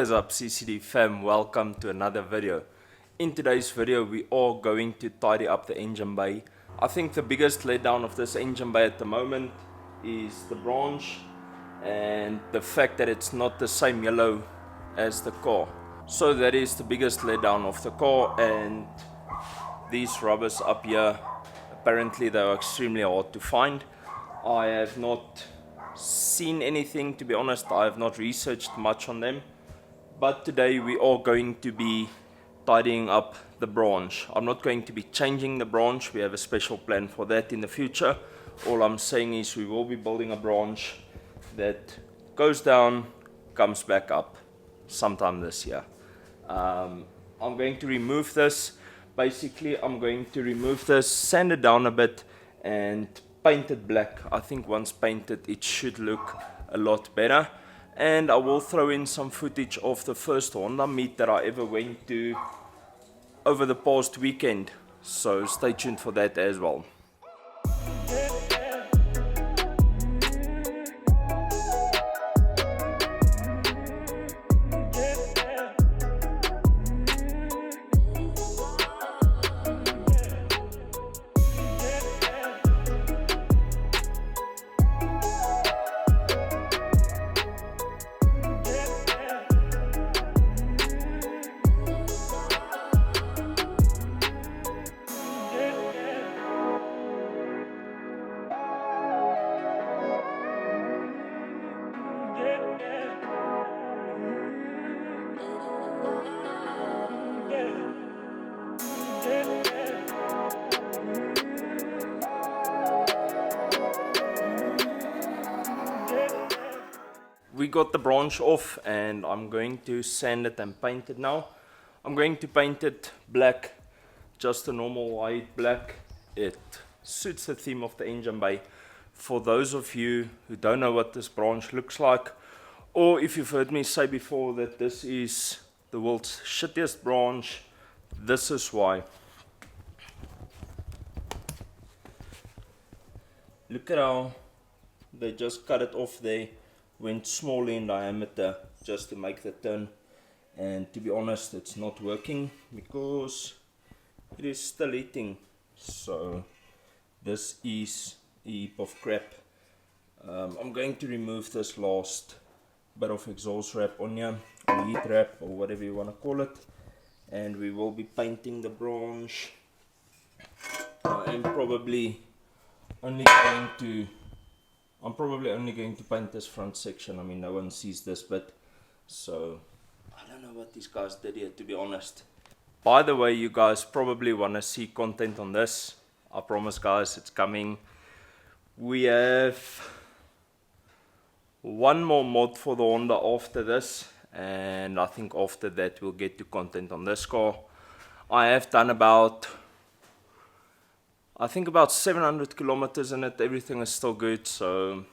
What is up, CCD fam? Welcome to another video. In today's video we are going to tidy up the engine bay. I think the biggest letdown of this engine bay at the moment is the branch and the fact that it's not the same yellow as the car. So that is the biggest letdown of the car, and these rubbers up here, apparently they are extremely hard to find. I have not seen anything, to be honest. I have not researched much on them, but today we are going to be tidying up the branch. I'm not going to be changing the branch. We have a special plan for that in the future. All I'm saying is we will be building a branch that goes down, comes back up sometime this year. I'm going to remove this. Basically I'm going to remove this, sand it down a bit and paint it black. I think once painted it should look a lot better, and I will throw in some footage of the first Honda meet that I ever went to over the past weekend, so stay tuned for that as well. We got the branch off and I'm going to sand it and paint it now. I'm going to paint it black, just a normal white black. It suits the theme of the engine bay. For those of you who don't know what this branch looks like, or if you've heard me say before that this is the world's shittiest branch, this is why. Look at how they just cut it off there. Went small in diameter just to make the turn, and to be honest it's not working because it is still heating. So this is a heap of crap. I'm going to remove this last bit of exhaust wrap on here, or heat wrap, or whatever you want to call it, and we will be painting the branch. I am probably only going to paint this front section. I mean, no one sees this bit, so I don't know what these guys did here, to be honest. By the way, you guys probably want to see content on this. I promise guys, it's coming. We have one more mod for the Honda after this, and I think after that we'll get to content on this car. I have done about 700 kilometers in it. Everything is still good, so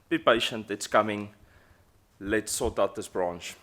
be patient, it's coming. Let's sort out this branch.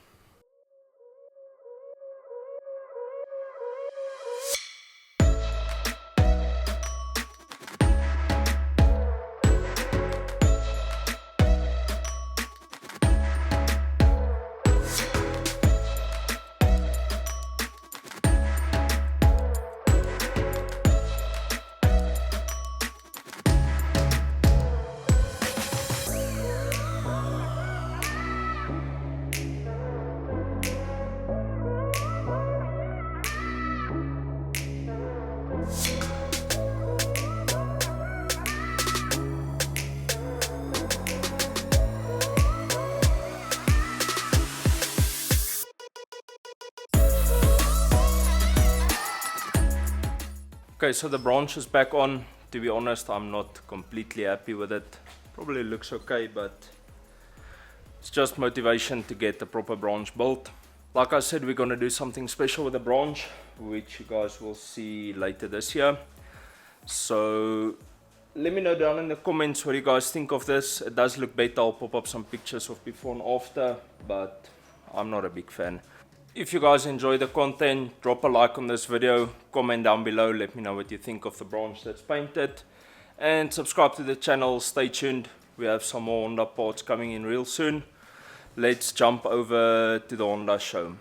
Okay, so the branch is back on. To be honest, I'm not completely happy with it. Probably looks okay, but it's just motivation to get the proper branch built. Like I said, we're going to do something special with the branch, which you guys will see later this year. So let me know down in the comments what you guys think of this. It does look better. I'll pop up some pictures of before and after, but I'm not a big fan. If you guys enjoy the content, drop a like on this video, comment down below, let me know what you think of the branch that's painted, and subscribe to the channel. Stay tuned, we have some more Honda parts coming in real soon. let's jump over to the Honda showroom.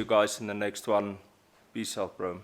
guys in the next one. Peace out, bro.